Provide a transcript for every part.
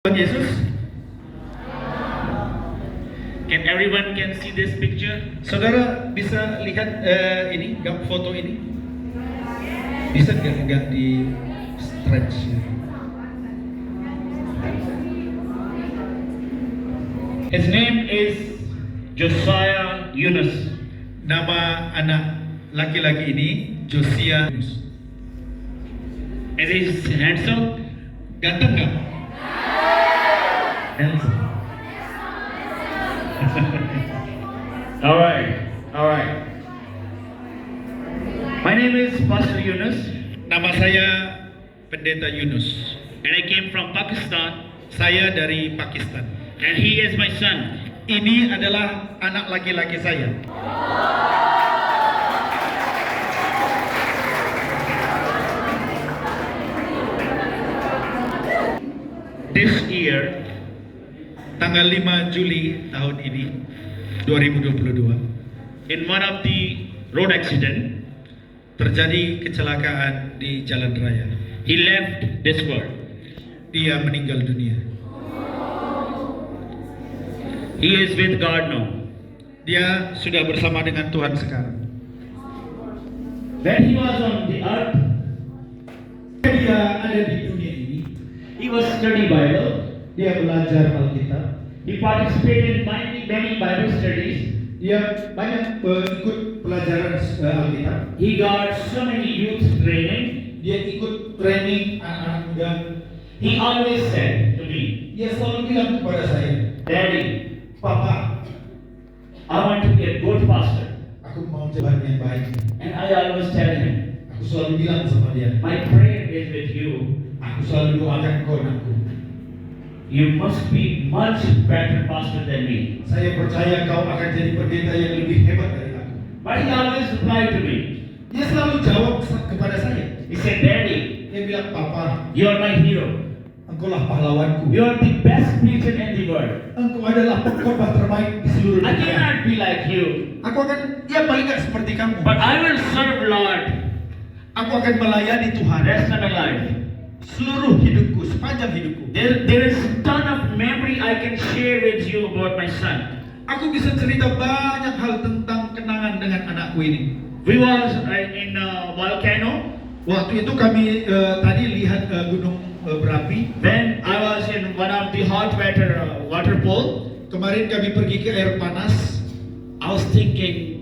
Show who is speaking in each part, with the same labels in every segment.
Speaker 1: Tuhan Yesus.
Speaker 2: Can everyone can see this picture?
Speaker 1: Saudara bisa lihat ini foto ini? Bisa nggak di stretch?
Speaker 2: His name is Josiah Yunus.
Speaker 1: Nama anak laki-laki ini Josiah Yunus.
Speaker 2: Is he handsome?
Speaker 1: Ganteng nggak?
Speaker 2: Handsome. All right. My name is Pastor Yunus,
Speaker 1: Nama saya Pendeta Yunus.
Speaker 2: and I came from Pakistan,
Speaker 1: Saya dari Pakistan.
Speaker 2: and he is my son.
Speaker 1: Ini adalah anak laki-laki saya.
Speaker 2: This year,
Speaker 1: Tanggal 5 Juli tahun ini 2022
Speaker 2: in one of the road accident,
Speaker 1: terjadi kecelakaan di jalan raya.
Speaker 2: he left this world.
Speaker 1: Dia meninggal dunia.
Speaker 2: He is with God now.
Speaker 1: Dia sudah bersama dengan Tuhan sekarang.
Speaker 2: When he was on the earth,
Speaker 1: Dia ada di dunia ini.
Speaker 2: he was studying Bible.
Speaker 1: Dia belajar Alkitab.
Speaker 2: He participated in many Bible studies.
Speaker 1: Dia banyak ikut pelajaran Alkitab.
Speaker 2: He got so many youth training.
Speaker 1: Dia ikut training anak-anak muda.
Speaker 2: He always said to me,
Speaker 1: Dia selalu bilang kepada saya,
Speaker 2: Daddy,
Speaker 1: Papa,
Speaker 2: I want to be a good pastor.
Speaker 1: aku mau jalan yang baik.
Speaker 2: And I always tell him,
Speaker 1: Aku selalu bilang sama dia,
Speaker 2: my prayer is with you.
Speaker 1: aku selalu doakan kau anakku.
Speaker 2: You must be much better pastor than me.
Speaker 1: Saya percaya kau akan jadi pendeta yang lebih hebat dari aku.
Speaker 2: But he always replied to me.
Speaker 1: Dia selalu jawab kepada saya.
Speaker 2: He said, Daddy,
Speaker 1: Dia bilang, Papa,
Speaker 2: you are my hero.
Speaker 1: engkaulah pahlawanku.
Speaker 2: You are the best preacher in the world.
Speaker 1: Engkau adalah pengkhotbah terbaik di seluruh
Speaker 2: I
Speaker 1: dunia.
Speaker 2: cannot be like you.
Speaker 1: Aku akan, ya paling nggak seperti kamu.
Speaker 2: But I will serve Lord
Speaker 1: Aku akan melayani Tuhan
Speaker 2: rest of my life.
Speaker 1: seluruh hidupku, sepanjang hidupku.
Speaker 2: There is ton of memory I can share with you about my son.
Speaker 1: Aku bisa cerita banyak hal tentang kenangan dengan anakku ini.
Speaker 2: We was in a volcano.
Speaker 1: Waktu itu kami tadi lihat gunung berapi.
Speaker 2: Then I was in one of the hot water pool.
Speaker 1: Kemarin kami pergi ke air panas.
Speaker 2: I was thinking,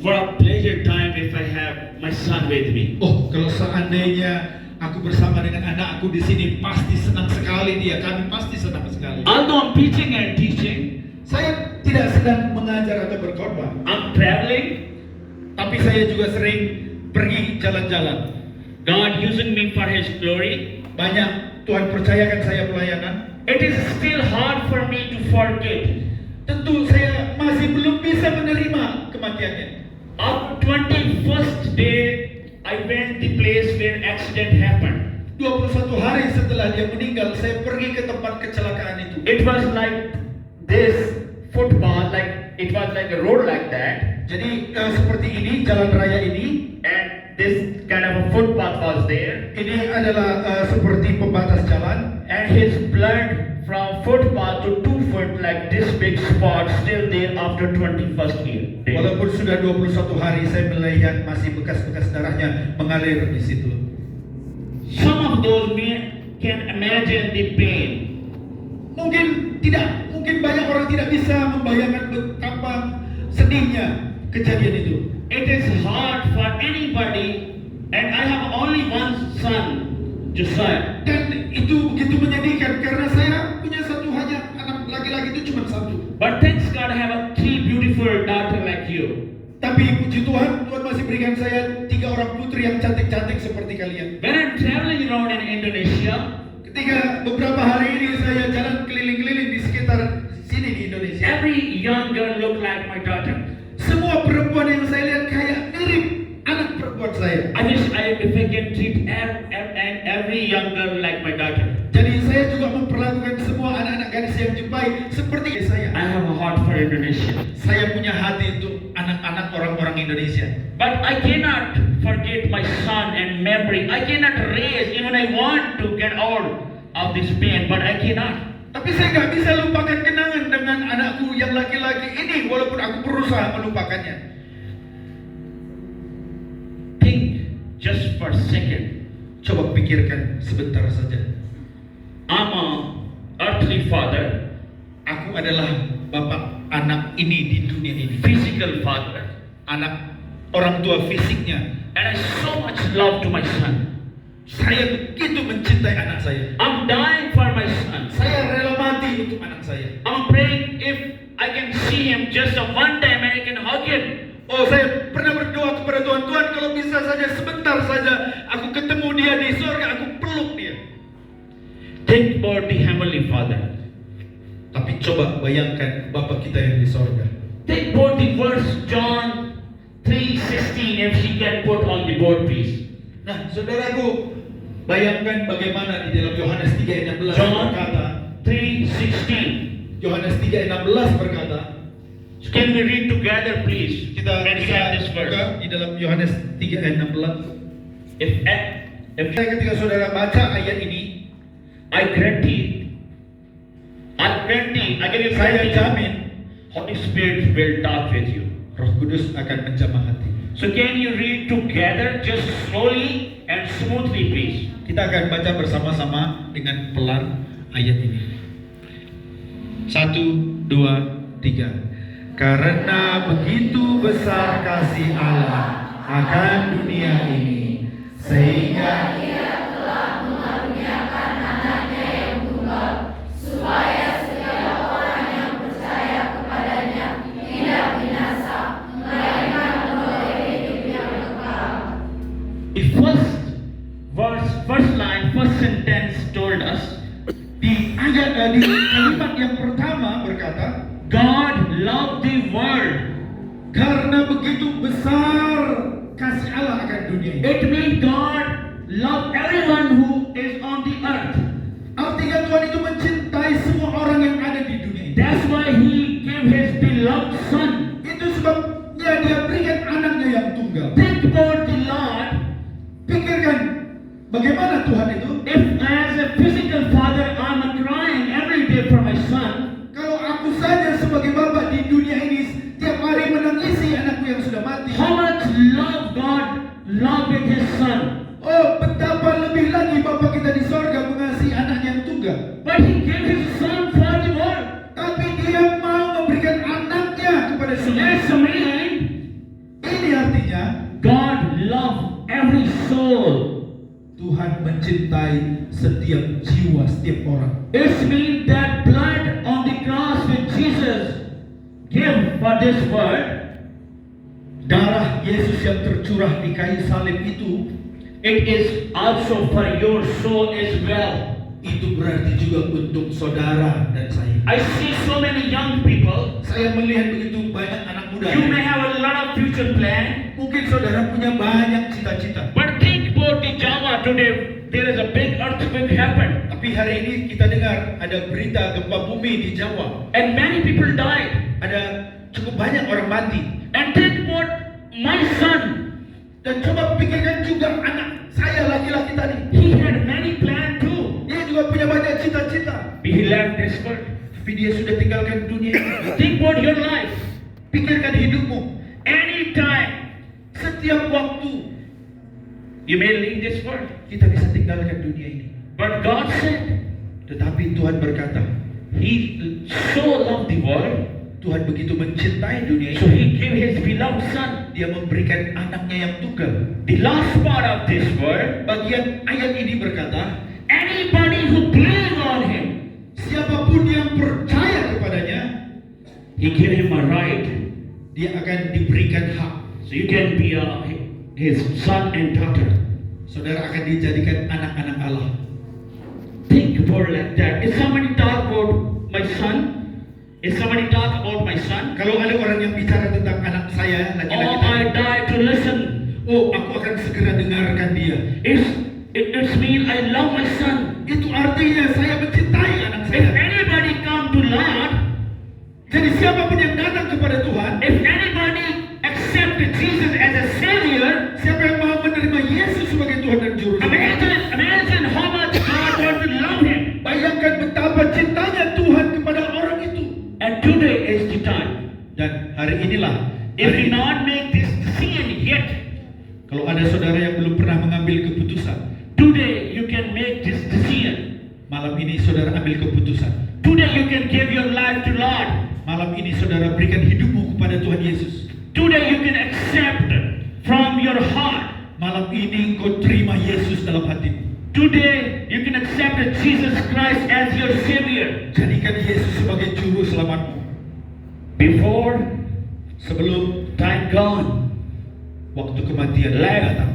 Speaker 2: what a pleasure time if I have my son with me.
Speaker 1: Oh, kalau seandainya aku bersama dengan anakku di sini, pasti senang sekali dia. Kami pasti senang sekali.
Speaker 2: Although I'm preaching and teaching,
Speaker 1: Saya tidak sedang mengajar atau berkhotbah,
Speaker 2: I'm traveling.
Speaker 1: tapi saya juga sering pergi jalan-jalan.
Speaker 2: God using me for His glory.
Speaker 1: Banyak Tuhan percayakan saya pelayanan.
Speaker 2: It is still hard for me to forget.
Speaker 1: Tentu saya masih belum bisa menerima kematiannya.
Speaker 2: On 21st day, I went the place where accident happened.
Speaker 1: 21 hari setelah dia meninggal, saya pergi ke tempat kecelakaan itu.
Speaker 2: It was like this footpath, like it was like a road like that,
Speaker 1: Jadi seperti ini, jalan raya ini.
Speaker 2: and this kind of a footpath was there,
Speaker 1: Ini adalah seperti pembatas jalan.
Speaker 2: and his blood from footpath to 2 foot, like this big spot, still there after 21st year.
Speaker 1: Walaupun sudah 21 hari, saya melihat masih bekas-bekas darahnya mengalir di situ.
Speaker 2: Some of those men can imagine the pain.
Speaker 1: Mungkin banyak orang tidak bisa membayangkan betapa sedihnya kejadian itu.
Speaker 2: It is hard for anybody, and I have only one son, Josiah.
Speaker 1: Dan itu begitu menyedihkan karena saya punya satu hanya anak laki-laki itu cuma satu.
Speaker 2: But thanks God, I have a 3 beautiful daughter like you.
Speaker 1: Tapi puji Tuhan, Tuhan masih berikan saya 3 orang putri yang cantik-cantik seperti kalian.
Speaker 2: When I'm traveling around in Indonesia,
Speaker 1: Ketika beberapa hari ini saya jalan keliling-keliling di sekitar sini di Indonesia,
Speaker 2: every young girl look like my daughter.
Speaker 1: semua perempuan yang saya lihat kayak mirip anak perempuan saya.
Speaker 2: I wish if I can treat every young girl like my daughter.
Speaker 1: Jadi saya juga memperlakukan semua anak-anak gadis yang jumpai seperti saya.
Speaker 2: I have a heart for Indonesia.
Speaker 1: Saya punya hati untuk anak-anak orang-orang Indonesia.
Speaker 2: But I cannot forget my son and memory. I cannot raise, even I want to get old. of this pain, but I cannot.
Speaker 1: Tapi saya nggak bisa lupakan kenangan dengan anakku yang laki-laki ini, walaupun aku berusaha melupakannya.
Speaker 2: Think just for a second.
Speaker 1: Coba pikirkan sebentar saja.
Speaker 2: I'm a earthly father,
Speaker 1: Aku adalah bapak anak ini di dunia ini.
Speaker 2: physical father,
Speaker 1: Anak orang tua fisiknya.
Speaker 2: and I so much love to my son.
Speaker 1: Saya begitu mencintai anak saya.
Speaker 2: I'm dying for my son.
Speaker 1: Saya rela mati untuk anak saya.
Speaker 2: I'm praying if I can see him just a one time and I can hug him.
Speaker 1: Oh, saya pernah berdoa kepada Tuhan, Tuhan kalau bisa saja sebentar saja aku ketemu dia di surga, aku peluk dia.
Speaker 2: Think about the Heavenly Father.
Speaker 1: Tapi coba bayangkan Bapa kita yang di surga.
Speaker 2: Think about the verse John 3:16, if she can put on the board, please.
Speaker 1: Nah, saudaraku, bayangkan bagaimana di dalam Yohanes 3:16
Speaker 2: John
Speaker 1: berkata,
Speaker 2: 3:16.
Speaker 1: Yohanes 3:16 berkata,
Speaker 2: Can we read together, please?
Speaker 1: kita
Speaker 2: Can we have this
Speaker 1: bisa
Speaker 2: verse?
Speaker 1: buka di dalam Yohanes 3:16.
Speaker 2: If
Speaker 1: Ketika saudara baca ayat ini,
Speaker 2: I guarantee, I give you
Speaker 1: saya
Speaker 2: guarantee,
Speaker 1: jamin
Speaker 2: Holy Spirit will talk with you.
Speaker 1: Roh Kudus akan menjamah hati.
Speaker 2: So can you read together, just slowly and smoothly, please?
Speaker 1: Kita akan baca bersama-sama dengan pelan ayat ini. 1, 2, 3. Karena begitu besar kasih Allah akan dunia ini, sehingga
Speaker 2: The first line, first sentence told us,
Speaker 1: di kalimat yang pertama berkata,
Speaker 2: God loved the world.
Speaker 1: karena begitu besar kasih Allah akan dunia ini.
Speaker 2: It means God loved everyone who is on the earth.
Speaker 1: Artinya Tuhan itu mencintai semua orang yang ada di dunia ini.
Speaker 2: That's why He gave His beloved Son.
Speaker 1: Itu sebabnya dia berikan anaknya yang tunggal.
Speaker 2: Think about the Lord.
Speaker 1: Pikirkan bagaimana Tuhan itu.
Speaker 2: If as a physical father I'm crying every day for my son,
Speaker 1: Kalau aku saja sebagai bapak di dunia ini setiap hari menangisi anakku yang sudah mati.
Speaker 2: how much love God loved with His Son.
Speaker 1: Oh, betapa lebih lagi Bapa kita di sorga mengasihi anaknya yang tunggal.
Speaker 2: But He gave His Son for the world.
Speaker 1: Tapi dia mau memberikan anaknya kepada
Speaker 2: So
Speaker 1: semua.
Speaker 2: that's mean
Speaker 1: Ini artinya
Speaker 2: God loved every soul.
Speaker 1: Tuhan mencintai setiap jiwa, setiap orang.
Speaker 2: It means that blood on the cross which Jesus gave for this world,
Speaker 1: Darah Yesus yang tercurah di kayu salib itu,
Speaker 2: it is also for your soul as well.
Speaker 1: itu berarti juga untuk saudara dan saya.
Speaker 2: I see so many young people.
Speaker 1: Saya melihat begitu banyak anak muda.
Speaker 2: You may have a lot of future plan,
Speaker 1: Mungkin saudara punya banyak cita-cita.
Speaker 2: but think about the Java today. There is a big earthquake happened,
Speaker 1: Tapi hari ini kita dengar ada berita gempa bumi di Jawa.
Speaker 2: and many people died.
Speaker 1: Ada cukup banyak orang mati.
Speaker 2: And think about my son.
Speaker 1: Dan coba pikirkan juga anak saya laki-laki tadi.
Speaker 2: He had many plans too.
Speaker 1: Dia juga punya banyak cita-cita.
Speaker 2: He left this world.
Speaker 1: Tapi dia sudah tinggalkan dunia ini.
Speaker 2: Think about your life.
Speaker 1: Pikirkan hidupmu.
Speaker 2: Anytime
Speaker 1: Setiap waktu
Speaker 2: you may leave this world.
Speaker 1: kita bisa tinggalkan dunia ini.
Speaker 2: But God said,
Speaker 1: Tetapi Tuhan berkata,
Speaker 2: He so loved the world,
Speaker 1: Tuhan begitu mencintai dunia
Speaker 2: so
Speaker 1: ini.
Speaker 2: He gave His beloved Son.
Speaker 1: Dia memberikan anaknya yang tunggal.
Speaker 2: The last part of this word,
Speaker 1: Bagian ayat ini berkata,
Speaker 2: anybody who believes on Him,
Speaker 1: siapapun yang percaya kepadanya,
Speaker 2: He gave him a right.
Speaker 1: dia akan diberikan hak.
Speaker 2: So you can be His son and daughter.
Speaker 1: Saudara akan dijadikan anak-anak Allah.
Speaker 2: Think about like that. If somebody talk about my son, if somebody talk about my son,
Speaker 1: Kalau ada orang yang bicara tentang anak saya, laki-laki
Speaker 2: oh, I
Speaker 1: tadi,
Speaker 2: die to listen.
Speaker 1: oh, aku akan segera dengarkan dia.
Speaker 2: It's mean I love my son.
Speaker 1: Itu artinya saya mencintai anak
Speaker 2: If
Speaker 1: saya.
Speaker 2: anybody come to Lord,
Speaker 1: Jadi siapapun yang datang kepada Tuhan,
Speaker 2: if anybody accept Jesus as a Savior,
Speaker 1: siapa yang mau menerima Yesus sebagai Tuhan dan Juru Selamat,
Speaker 2: imagine how much God wants to love him.
Speaker 1: ambil keputusan.
Speaker 2: Today you can give your life to Lord.
Speaker 1: Malam ini saudara berikan hidupmu kepada Tuhan Yesus.
Speaker 2: Today you can accept from your heart.
Speaker 1: Malam ini engkau terima Yesus dalam hatimu.
Speaker 2: Today you can accept Jesus Christ as your Savior.
Speaker 1: Jadikan Yesus sebagai juru selamatmu.
Speaker 2: Before
Speaker 1: Sebelum
Speaker 2: time gone,
Speaker 1: waktu kematian
Speaker 2: life
Speaker 1: datang,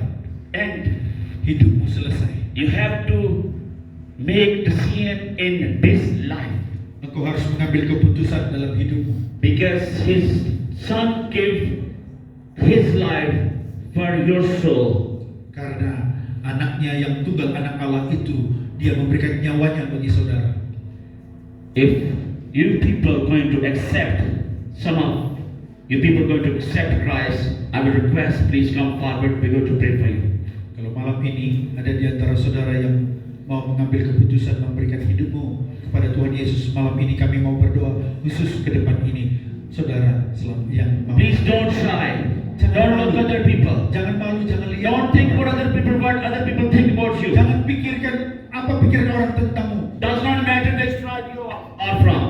Speaker 2: end.
Speaker 1: hidupmu selesai.
Speaker 2: You have to make decision in this life
Speaker 1: Engkau harus mengambil keputusan dalam hidupmu.
Speaker 2: because His Son gave His life for your soul.
Speaker 1: Karena anaknya yang tunggal, anak Allah itu, dia memberikan nyawanya bagi saudara.
Speaker 2: If you people going to accept, some of you people going to accept Christ, I will request please come forward. We're going to pray for you.
Speaker 1: Kalau malam ini ada di antara saudara yang mau mengambil keputusan memberikan hidupmu kepada Tuhan Yesus, malam ini kami mau berdoa khusus ke depan ini. Saudara yang mau,
Speaker 2: Please don't shy. Don't look other people.
Speaker 1: jangan malu, jangan lihat.
Speaker 2: Don't think about other people, what other people think about you.
Speaker 1: Jangan pikirkan apa pikiran orang tentangmu.
Speaker 2: Does not matter which tribe you are from.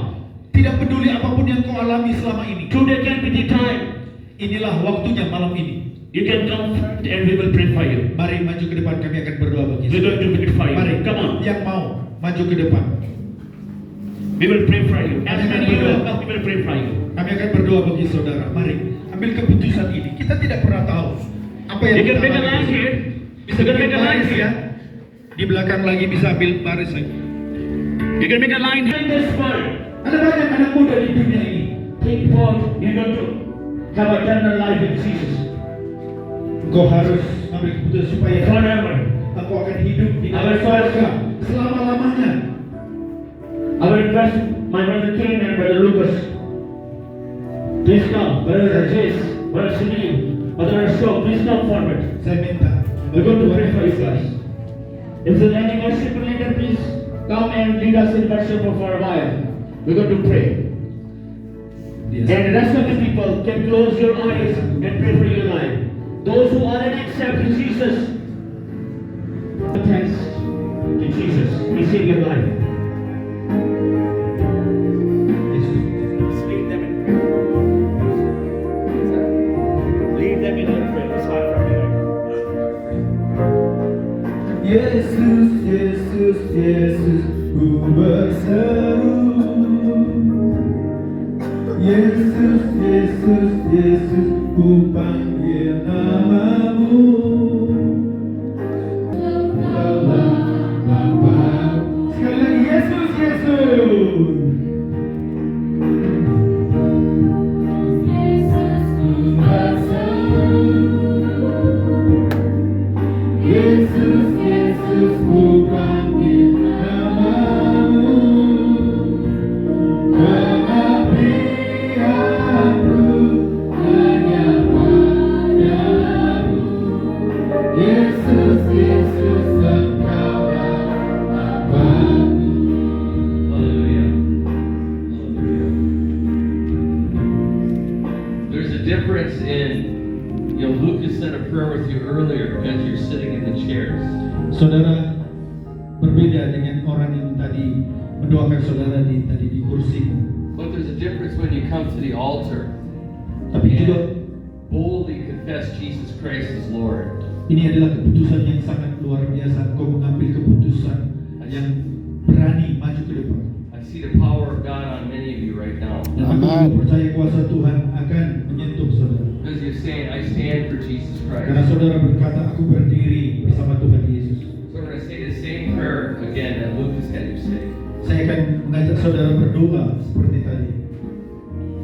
Speaker 1: Tidak peduli apapun yang kau alami selama ini.
Speaker 2: Today can be the time.
Speaker 1: Inilah waktunya malam ini.
Speaker 2: You can come front and we will pray for you.
Speaker 1: Mari maju ke depan, kami akan berdoa bagi
Speaker 2: We're going to pray for you.
Speaker 1: Mari,
Speaker 2: Come on.
Speaker 1: yang mau maju ke depan.
Speaker 2: We will pray for you. As many you will come, we will pray for you.
Speaker 1: Kami akan berdoa bagi saudara. Mari, ambil keputusan ini. Kita tidak pernah tahu apa yang
Speaker 2: You can
Speaker 1: kita
Speaker 2: make a
Speaker 1: alami.
Speaker 2: line here.
Speaker 1: Bisa
Speaker 2: You can
Speaker 1: bikin
Speaker 2: make a line
Speaker 1: baris ya.
Speaker 2: here.
Speaker 1: Di belakang lagi bisa ambil baris lagi.
Speaker 2: You can make a line here in this world.
Speaker 1: Ada banyak anak muda di dunia ini.
Speaker 2: Think about you're going to have eternal life with Jesus
Speaker 1: Kau harus ambil keputusan supaya
Speaker 2: forever.
Speaker 1: aku akan hidup di dalam
Speaker 2: Our
Speaker 1: surga selama-lamanya.
Speaker 2: I will request my brother King and brother Lucas. Please come, brother Jace, brother Sunil, brother Ashok, please come forward.
Speaker 1: Saya minta.
Speaker 2: We're going to pray for you guys. If there's any worship leader, please come and lead us in worship for a while. We're going to pray.
Speaker 1: Yes.
Speaker 2: And the rest of the people can close your eyes and pray for your life. Those who already accepted Jesus, thanks to Jesus, receive your life. Lead them in prayer. Lead them in your prayer. Let's start from here.
Speaker 1: Yesus, Yesus, Yesus, ku berseru. Yesus, Yesus, Yesus, ku panggil namamu. Allah, Bapa. Sekali lagi, Yesus, Yesus. Yesus, Yesus, ku panggil namamu. Pengabdianku hanya padamu. Yesus, Yesus, Engkaulah Bapaku.
Speaker 3: Hallelujah. Hallelujah. There's a difference in, Lucas said a prayer with you earlier as you're sitting in the chairs.
Speaker 1: Saudara berbeda dengan orang yang tadi mendoakan saudara tadi di kursimu.
Speaker 3: But there's a difference when you come to the altar
Speaker 1: Tapi juga
Speaker 3: and boldly confess Jesus Christ as Lord.
Speaker 1: ini adalah keputusan yang sangat luar biasa. Kau mengambil keputusan yang berani maju ke depan.
Speaker 3: I see the power of God on many of you right now.
Speaker 1: Dan aku percaya kuasa Tuhan akan menyentuh saudara.
Speaker 3: Because you're saying, I stand for Jesus
Speaker 1: Karena
Speaker 3: Christ.
Speaker 1: saudara berkata, aku berdiri bersama Tuhan Yesus.
Speaker 3: So we're going to say the same prayer again that Lucas had you say.
Speaker 1: Saya akan mengajak saudara berdoa seperti tadi.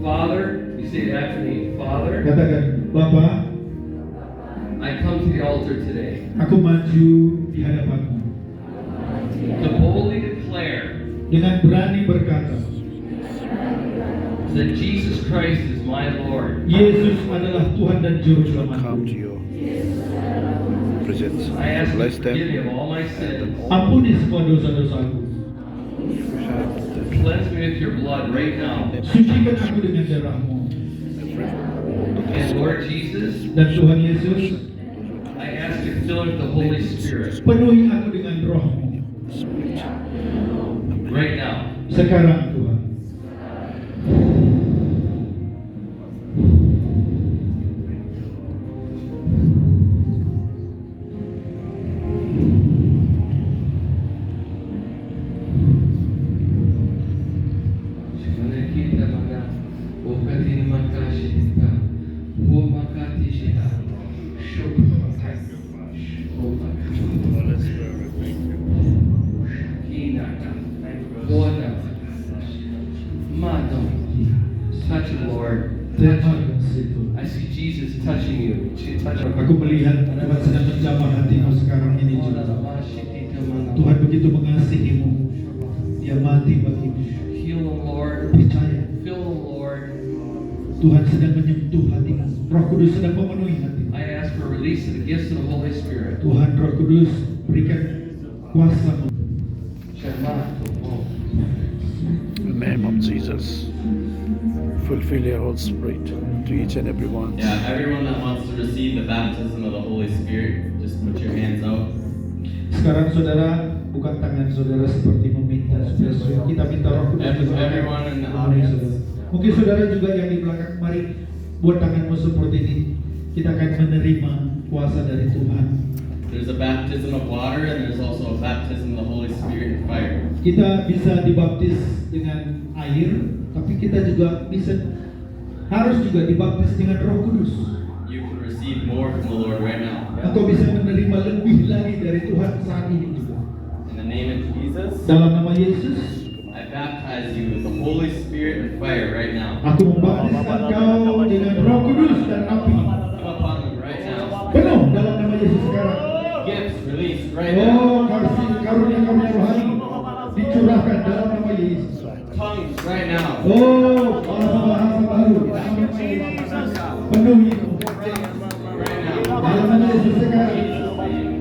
Speaker 3: Father, you say it after me. Father,
Speaker 1: Katakan, Bapa,
Speaker 3: I come to the altar today
Speaker 1: aku maju di hadapanmu
Speaker 3: to boldly declare
Speaker 1: dengan berani berkata,
Speaker 3: that Jesus Christ is my Lord.
Speaker 1: Yesus adalah Tuhan dan Juru
Speaker 4: come
Speaker 1: Selamatku.
Speaker 4: to your presence.
Speaker 3: I ask you
Speaker 4: Bless
Speaker 3: to forgive me
Speaker 4: them.
Speaker 3: of all my sins.
Speaker 1: Ampuni semua dosa-dosaku.
Speaker 3: Cleanse me with your blood right now.
Speaker 1: Sucikan aku dengan darahmu.
Speaker 3: And Lord Jesus,
Speaker 1: Dan Tuhan Yesus,
Speaker 3: I ask you to fill me with the Holy Spirit
Speaker 1: penuhi aku dengan rohmu.
Speaker 3: right now.
Speaker 1: Sekarang Tuhan.
Speaker 3: Shukran kita mga ukati ni makashi kita. Huwa makati siya. Shukran.
Speaker 4: Holy Spirit, thank you.
Speaker 3: Hinaka. Wala. Mado. Touch it, Lord.
Speaker 1: Terima kasih Tuhan.
Speaker 3: I see Jesus touching you. Touch it.
Speaker 1: Aku melihat Tuhan sedang menjamah hatimu sekarang ini juga. Tuhan begitu mengasihimu. Dia mati bagimu.
Speaker 3: Heal them, Lord.
Speaker 1: Percaya.
Speaker 3: Fill them, Lord.
Speaker 1: Tuhan sedang menyentuh hatimu. Roh Kudus sedang memenuhi hatimu.
Speaker 3: I ask for release of the gifts of the Holy Spirit.
Speaker 1: Tuhan Roh Kudus berikan kuasa-Mu.
Speaker 4: In the name of Jesus, fulfill your Holy Spirit to each and every one.
Speaker 5: Yeah, everyone that wants to receive the baptism of the Holy Spirit, just put your hands out.
Speaker 1: Sekarang saudara bukan tangan saudara seperti meminta. Saudara, kita minta Roh Kudus.
Speaker 5: Everyone in the audience.
Speaker 1: Mungkin saudara juga yang di belakang, mari buat tanganmu seperti ini. Kita akan menerima kuasa dari Tuhan.
Speaker 5: There's a baptism of water and there's also a baptism of the Holy Spirit and fire.
Speaker 1: Kita bisa dibaptis dengan air, tapi kita juga harus juga dibaptis dengan Roh Kudus.
Speaker 5: You can receive more from the Lord right now.
Speaker 1: Engkau bisa menerima lebih lagi dari Tuhan saat ini juga.
Speaker 5: In the name of Jesus,
Speaker 1: Dalam nama Yesus,
Speaker 5: I baptize you with the Holy Spirit and fire right now.
Speaker 1: aku membaptiskan kau dengan Roh Kudus dan api.
Speaker 5: Come upon them right now.
Speaker 1: Penuh dalam nama Yesus sekarang.
Speaker 5: Gifts released right now.
Speaker 1: Oh, karunia-karunia rohani dicurahkan dalam nama Yesus.
Speaker 5: Tongues right now.
Speaker 1: Oh, bahasa-bahasa baru. Penuhi itu.
Speaker 5: Right now.
Speaker 1: Dalam nama Yesus sekarang.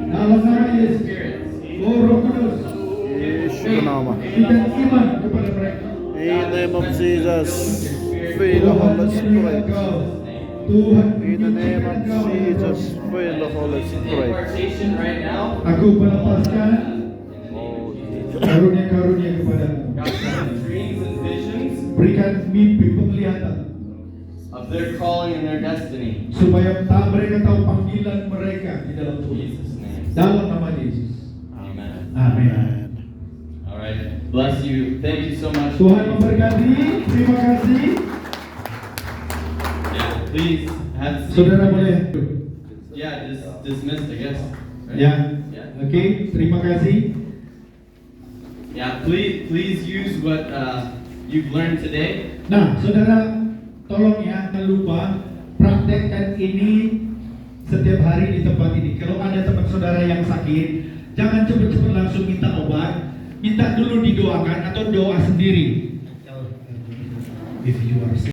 Speaker 1: Dalam nama Yesus.
Speaker 5: Spirits.
Speaker 1: Oh, Roh Kudus.
Speaker 4: Yesus nama.
Speaker 1: Berikan iman kepada mereka.
Speaker 4: In the name of Jesus, fill the Holy Spirit.
Speaker 1: Tuhan,
Speaker 4: In the name of Jesus, fill the Holy Spirit.
Speaker 5: Impartation right now.
Speaker 1: aku melepaskan karunia-karunia kepadamu.
Speaker 5: God, dreams and visions
Speaker 1: Berikan mimpi penglihatan
Speaker 5: of their calling and their destiny.
Speaker 1: supaya mereka tahu panggilan mereka di dalam
Speaker 5: In
Speaker 1: Tuhan.
Speaker 5: Jesus' name.
Speaker 1: Dalam nama Yesus.
Speaker 5: Amen.
Speaker 1: Amin.
Speaker 5: All right. Bless you. Thank you so much.
Speaker 1: Tuhan memberkati. Terima kasih.
Speaker 5: Yeah, please have a seat.
Speaker 1: Saudara boleh.
Speaker 5: Yeah, dismissed, I guess. Right?
Speaker 1: Ya.
Speaker 5: Yeah.
Speaker 1: Oke, terima kasih.
Speaker 5: Yeah, please use what you've learned today.
Speaker 1: Nah, saudara, tolong ya, jangan lupa praktekkan ini setiap hari di tempat ini. Kalau ada teman saudara yang sakit, jangan cepat-cepat langsung minta obat. Minta dulu didoakan atau doa sendiri. If you are sick.